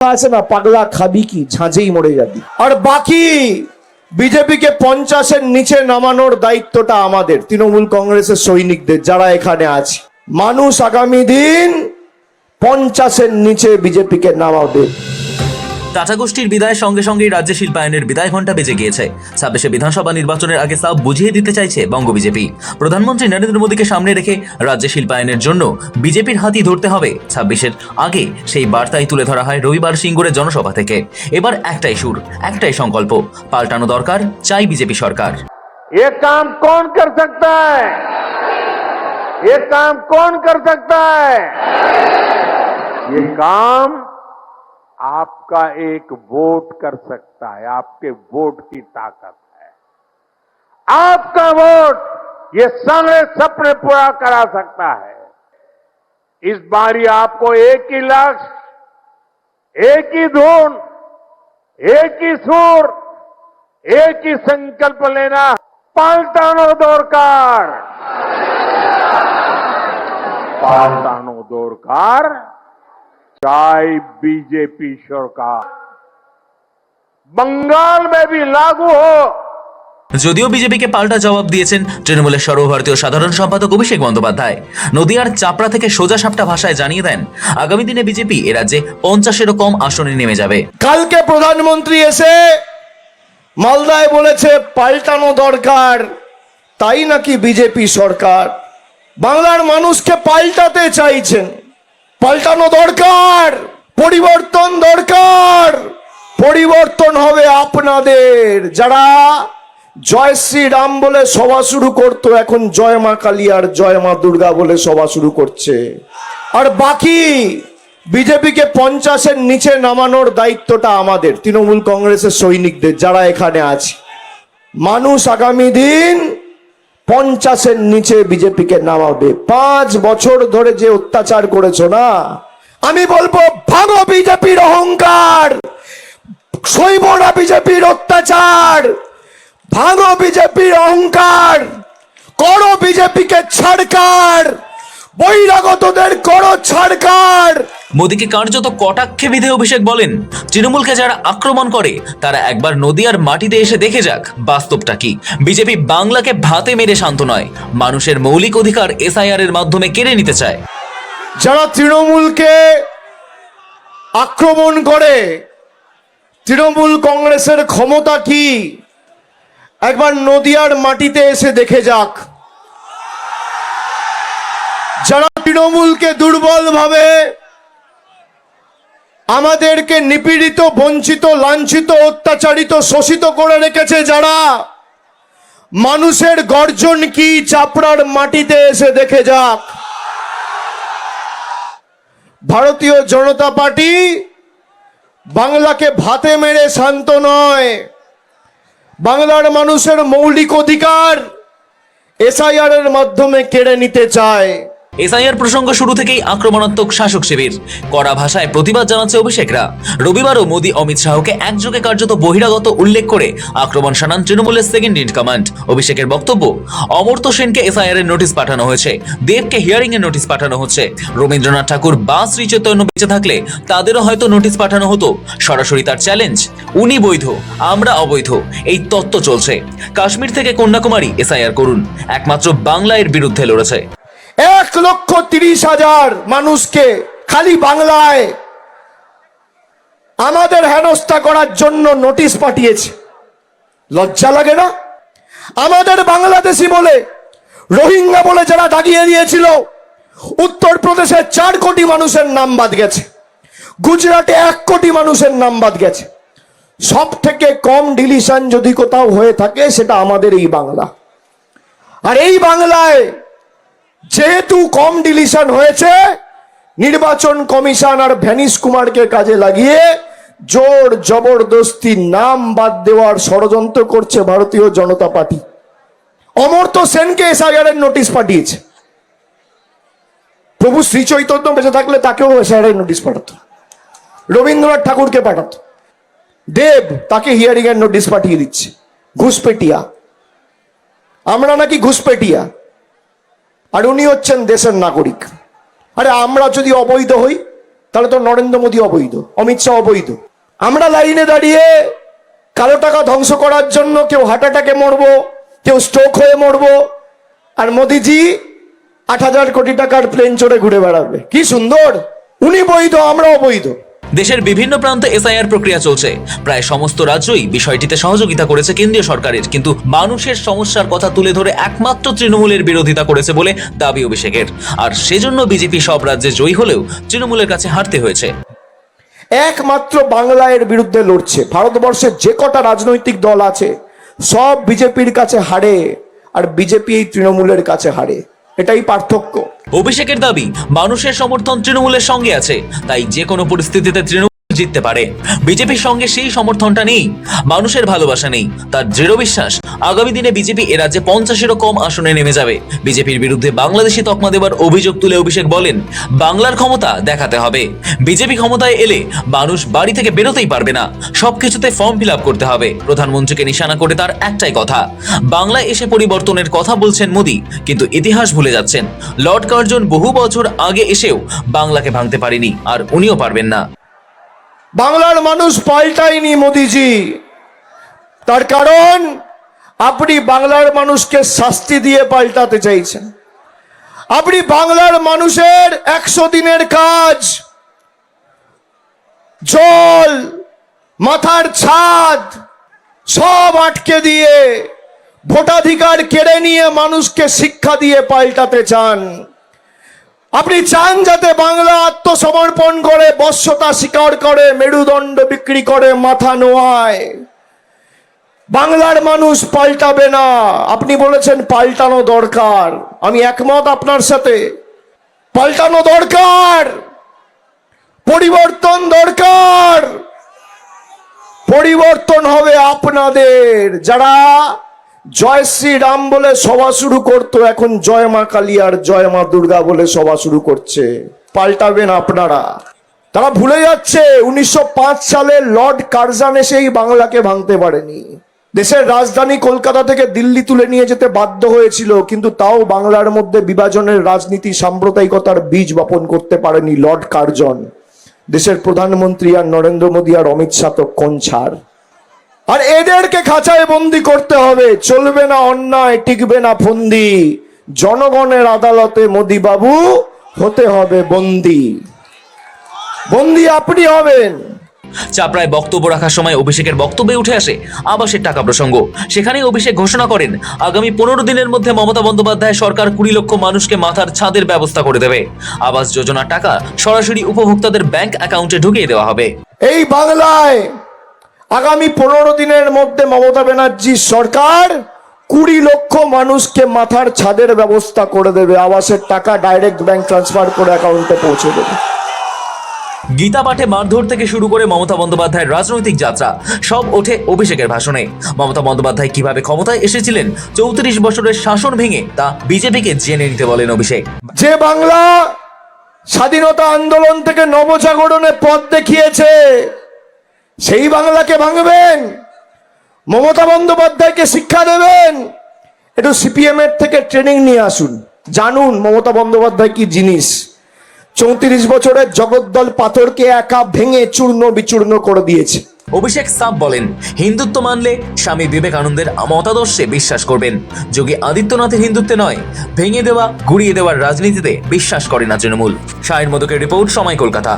আছে না, পাগলা খাবি কি, ঝাঁঝেই মরে যাবি। আর বাকি বিজেপিকে 50-এর নিচে নামানোর দায়িত্বটা আমাদের, তৃণমূল কংগ্রেসের সৈনিকদের যারা এখানে আছে। মানুষ আগামী দিন 50-এর নিচে বিজেপিকে নামাবে। টাটা গোষ্ঠীর বিদায়ের সঙ্গে সঙ্গেই রাজ্যে শিল্পায়নের বিদায় ঘণ্টা বেজে গিয়েছে। 26শে বিধানসভা নির্বাচনের আগে সাফ বুঝিয়ে দিতে চাইছে বঙ্গ বিজেপি। প্রধানমন্ত্রী নরেন্দ্র মোদীকে সামনে রেখে রাজ্যে শিল্পায়নের জন্য বিজেপির হাতই ধরতে হবে 26-এর আগে, সেই বার্তাই তুলে ধরা হয় রবিবার সিঙ্গুরের জনসভা থেকে। এবার একটাই সুর, একটাই সংকল্প, পাল্টানো দরকার, চাই বিজেপি সরকার। ये काम कौन कर सकता है? ये काम कौन कर सकता है? ये काम आपका एक वोट कर सकता है। आपके वोट की ताकत है। आपका वोट ये सारे सपने पूरा करा सकता है। इस बारी आपको एक ही लक्ष्य, एक ही धुन, एक ही सुर, एक ही संकल्प लेना, पाल्टानो दरकार, पाल्टानो दरकार, चाय बीजेपी सरकार। बंगाल में भी लागू हो। যদিও বিজেপিকে পাল্টা জবাব দিয়েছেন তৃণমূলের সর্বভারতীয় সাধারণ সম্পাদক অভিষেক বন্দ্যোপাধ্যায়। নদিয়ার চাপড়া থেকে সোজা সাপটা ভাষায় জানিয়ে দেন, আগামী দিনে বিজেপি এ রাজ্যে 50-এরও কম আসনে নেমে যাবে। কালকে প্রধানমন্ত্রী এসে মালদায় বলেছে পাল্টানো দরকার, তাই নাকি বিজেপি সরকার বাংলার মানুষকে পাল্টাতে চাইছেন। পাল্টানো দরকার, পরিবর্তন দরকার। পরিবর্তন হবে আপনাদের। যারা জয় শ্রীরাম বলে সভা শুরু করতো, এখন জয় মা কালী আর জয় মা দুর্গা বলে সভা শুরু করছে। আর বাকি বিজেপিকে 50-এর নিচে নামানোর দায়িত্বটা আমাদের, তৃণমূল কংগ্রেসের সৈনিকদের যারা এখানে আছে। মানুষ আগামী দিন 50-এর নিচে বিজেপিকে নামাবে। 5 বছর ধরে যে অত্যাচার করেছো না, আমি বলবো ভাঙো বিজেপির অহংকার, সইব না বিজেপির অত্যাচার। ভাঙো বিজেপির অহংকার, করো বিজেপিকে ছাড়কার, বহিরাগতদের করো ছাড়কার। মোদীকে কার্যত কটাক্ষে বিধে অভিষেক বলেন, তৃণমূলকে যারা আক্রমণ করে তারা একবার নদিয়ার মাটিতে এসে দেখে যাক বাস্তবটা কি। বিজেপি বাংলাকে ভাতে মেরে শান্ত নয়, মানুষের মৌলিক অধিকার এসআইআর এর মাধ্যমে কেড়ে নিতে চায়। যারা তৃণমূলকে আক্রমণ করে, তৃণমূল কংগ্রেসের ক্ষমতা কি একবার নদিয়ার মাটিতে এসে দেখে যাক। যারা তৃণমূলকে দুর্বল ভাবে, আমাদেরকে নিপীড়িত, বঞ্চিত, লাঞ্ছিত, অত্যাচারিত, শোষিত করে রেখেছে, যারা মানুষের গর্জন কি চাপড়ার মাটিতে এসে দেখে যাক। ভারতীয় জনতা পার্টি বাংলাকে ভাতে মেরে শান্ত নয়। বাংলার মানুষের মৌলিক অধিকার এসআইআর এর মাধ্যমে কেড়ে নিতে চায়। এসআইআর প্রসঙ্গ শুরু থেকেই আক্রমণাত্মক শাসক শিবির, কড়া ভাষায় প্রতিবাদ জানাচ্ছে অভিষেকরা। রবিবারও মোদী অমিত শাহকে একযোগে কার্যত বহিরাগত উল্লেখ করে আক্রমণ শানান তৃণমূলের সেকেন্ড ইন কমান্ড। অভিষেকের বক্তব্য, অমর্ত্য সেনকে এসআইআর এর নোটিশ পাঠানো হয়েছে, দেবকে হিয়ারিং এর নোটিশ পাঠানো হচ্ছে। রবীন্দ্রনাথ ঠাকুর বা শ্রী চৈতন্য বেঁচে থাকলে তাদেরও হয়তো নোটিশ পাঠানো হতো। সরাসরি তার চ্যালেঞ্জ, উনি বৈধ, আমরা অবৈধ, এই তত্ত্ব চলছে। কাশ্মীর থেকে কন্যাকুমারী এসআইআর করুন, একমাত্র বাংলা এর বিরুদ্ধে লড়েছে। 1,30,000 মানুষকে খালি বাংলায় আমাদের হেনস্থা করার জন্য নোটিশ পাঠিয়েছে। লজ্জা লাগে না? আমাদের বাংলাদেশি বলে, রোহিঙ্গা বলে যারা দাগিয়ে দিয়েছিল, উত্তরপ্রদেশে 4 কোটি মানুষের নাম বাদ গেছে, গুজরাটে 1 কোটি মানুষের নাম বাদ গেছে। সব থেকে কম ডিলিশন যদি কোথাও হয়ে থাকে সেটা আমাদের এই বাংলা। আর এই বাংলায় যেহেতু কম ডিলিশন হয়েছে, নির্বাচন কমিশন আর ভ্যানিশ কুমারকে কাজে লাগিয়ে জোর জবরদস্তি নাম বাদ দেওয়ার ষড়যন্ত্র করছে ভারতীয় জনতা পার্টি। অমর্ত্য সেনকে এসআইআর এর নোটিশ পাঠিয়েছে। প্রভু শ্রী চৈতন্য বেঁচে থাকলে তাকেও এসআইআর এর নোটিশ পাঠাতো, রবীন্দ্রনাথ ঠাকুরকে পাঠাতো, দেব তাকে হিয়ারিং এর নোটিশ পাঠিয়ে দিচ্ছে। ঘুষপেটিয়া, আমরা নাকি ঘুষপেটিয়া, আর উনি হচ্ছেন দেশের নাগরিক। আরে আমরা যদি অবৈধ হই, তাহলে তো নরেন্দ্র মোদী অবৈধ, অমিত শাহ অবৈধ। আমরা লাইনে দাঁড়িয়ে কালো টাকা ধ্বংস করার জন্য কেউ হার্ট অ্যাটাকে মরবো, কেউ স্ট্রোক হয়ে মরবো, আর মোদিজি 8,000 কোটি টাকার প্লেন চড়ে ঘুরে বেড়াবে। কি সুন্দর! উনি বৈধ, আমরা অবৈধ। দেশের বিভিন্ন প্রান্তে এসআইআর প্রক্রিয়া চলছে। প্রায় সমস্ত রাজ্যই বিষয়টিতে সহযোগিতা করেছে কেন্দ্রীয় সরকারের, কিন্তু মানুষের সমস্যার কথা তুলে ধরে একমাত্র তৃণমূলের বিরোধিতা করেছে বলে দাবি অভিষেকের। আর সেজন্য বিজেপি সব রাজ্যে জয়ী হলেও তৃণমূলের কাছে হারতে হয়েছে। একমাত্র বাংলা এর বিরুদ্ধে লড়ছে। ভারতবর্ষের যে কটা রাজনৈতিক দল আছে সব বিজেপির কাছে হারে, আর বিজেপি এই তৃণমূলের কাছে হারে। এটাই পার্থক্য। অভিষেকের দাবি, মানুষের সমর্থন তৃণমূলের সঙ্গে আছে, তাই যে কোনো পরিস্থিতিতে তৃণমূল জিততে পারে। বিজেপির সঙ্গে সেই সমর্থনটা নেই, মানুষের ভালোবাসা নেই। তার দৃঢ় বিশ্বাস আগামী দিনে বিজেপি এ রাজ্যে 50-এরও কম আসনে নেমে যাবে। বিজেপির বিরুদ্ধে বাংলাদেশি তকমা দেবার অভিযোগ তুলে অভিষেক বলেন, বাংলার ক্ষমতা দেখাতে হবে। বিজেপি ক্ষমতায় এলে মানুষ বাড়ি থেকে বেরোতেই পারবে না, সবকিছুতে ফর্ম ফিল আপ করতে হবে। প্রধানমন্ত্রীকে নিশানা করে তার একটাই কথা, বাংলায় এসে পরিবর্তনের কথা বলছেন মোদী, কিন্তু ইতিহাস ভুলে যাচ্ছেন। লর্ড কার্জন বহু বছর আগে এসেও বাংলাকে ভাঙতে পারেনি, আর উনিও পারবেন না। বাংলার মানুষ পাল্টায়নি মোদিজি। তার কারণ আপনি বাংলার মানুষকে শাস্তি দিয়ে পাল্টাতে চাইছেন। আপনি বাংলার মানুষের 100 দিনের কাজ, জল, মাথার ছাদ সব আটকে দিয়ে, ভোটাধিকার কেড়ে নিয়ে মানুষকে শিক্ষা দিয়ে পাল্টাতে চান। আপনি চান যাতে বাংলা আত্মসমর্পণ করে, বশ্যতা স্বীকার করে, মেরুদণ্ড বিক্রি করে মাথা নোয়ায়। বাংলার মানুষ পাল্টাবে না। আপনি বলেছেন পাল্টানো দরকার, আমি একমত আপনার সাথে। পাল্টানো দরকার, পরিবর্তন দরকার। পরিবর্তন হবে আপনাদের। যারা জয় শ্রীরাম বলে সভা শুরু করতো, এখন জয় মা কালী আর জয় মা দুর্গা বলে সভা শুরু করছে। পাল্টাবেন আপনারা। তারা ভুলে যাচ্ছে 1905 সালে লর্ড কার্জন এসেই বাংলাকে ভাঙতে পারেনি। দেশের রাজধানী কলকাতা থেকে দিল্লি তুলে নিয়ে যেতে বাধ্য হয়েছিল, কিন্তু তাও বাংলার মধ্যে বিভাজনের রাজনীতি, সাম্প্রদায়িকতার বীজ বপন করতে পারেনি লর্ড কার্জন। দেশের প্রধানমন্ত্রী আর নরেন্দ্র মোদী আর অমিত শাহ তো কোন ছাড়। আর এদেরকে খাঁচায় বন্দি করতে হবে। চলবে না অন্যায়, টিকবে না ফন্দি। জনগণের আদালতে মোদী বাবু হতে হবে বন্দি। বন্দি আপনি হবেন। চাপড়ায় বক্তব্য রাখার সময় অভিষেকের বক্তব্যে উঠে আসে আবাসের টাকা প্রসঙ্গ। সেখানেই অভিষেক ঘোষণা করেন, আগামী 15 দিনের মধ্যে মমতা বন্দ্যোপাধ্যায় সরকার 20 লক্ষ মানুষকে মাথার ছাদের ব্যবস্থা করে দেবে। আবাস যোজনার টাকা সরাসরি উপভোক্তাদের ব্যাংক অ্যাকাউন্টে ঢুকিয়ে দেওয়া হবে। এই বাংলায় আগামী 15 দিনের মধ্যে মমতা ব্যানার্জি সরকার 20 লক্ষ মানুষকে মাথার ছাদের ব্যবস্থা করে দেবে। আবাসের টাকা ডাইরেক্ট ব্যাংক ট্রান্সফার করে অ্যাকাউন্টে পৌঁছে দেবে। গীতা পাঠে মারধর থেকে শুরু করে মমতা বন্দ্যোপাধ্যায়ের রাজনৈতিক যাত্রা সব ওঠে অভিষেকের ভাষণে। মমতা বন্দ্যোপাধ্যায় কিভাবে ক্ষমতায় এসেছিলেন 34 বছরের শাসন ভেঙে, তা বিজেপিকে জেনে নিতে বলেন অভিষেক। যে বাংলা স্বাধীনতা আন্দোলন থেকে নবজাগরণের পথ দেখিয়েছে, সেই বাংলাকে ভাঙবেন, মমতা বন্দ্যোপাধ্যায়কে শিক্ষা দেবেন। একটু সিপিএম এর থেকে ট্রেনিং নিয়ে আসুন, জানুন মমতা বন্দ্যোপাধ্যায় কি জিনিস। 34 বছরের জগদ্দল পাথরকে একা ভেঙে চূর্ণ বিচূর্ণ করে দিয়েছে। অভিষেক সাফ বলেন, হিন্দুত্ব মানলে স্বামী বিবেকানন্দের মতাদর্শে বিশ্বাস করবেন। যোগী আদিত্যনাথের হিন্দুত্বে নয়, ভেঙে দেওয়া গুড়িয়ে দেওয়ার রাজনীতিতে বিশ্বাস করে না তৃণমূল। শাহের মদকের রিপোর্ট, সময়, কলকাতা।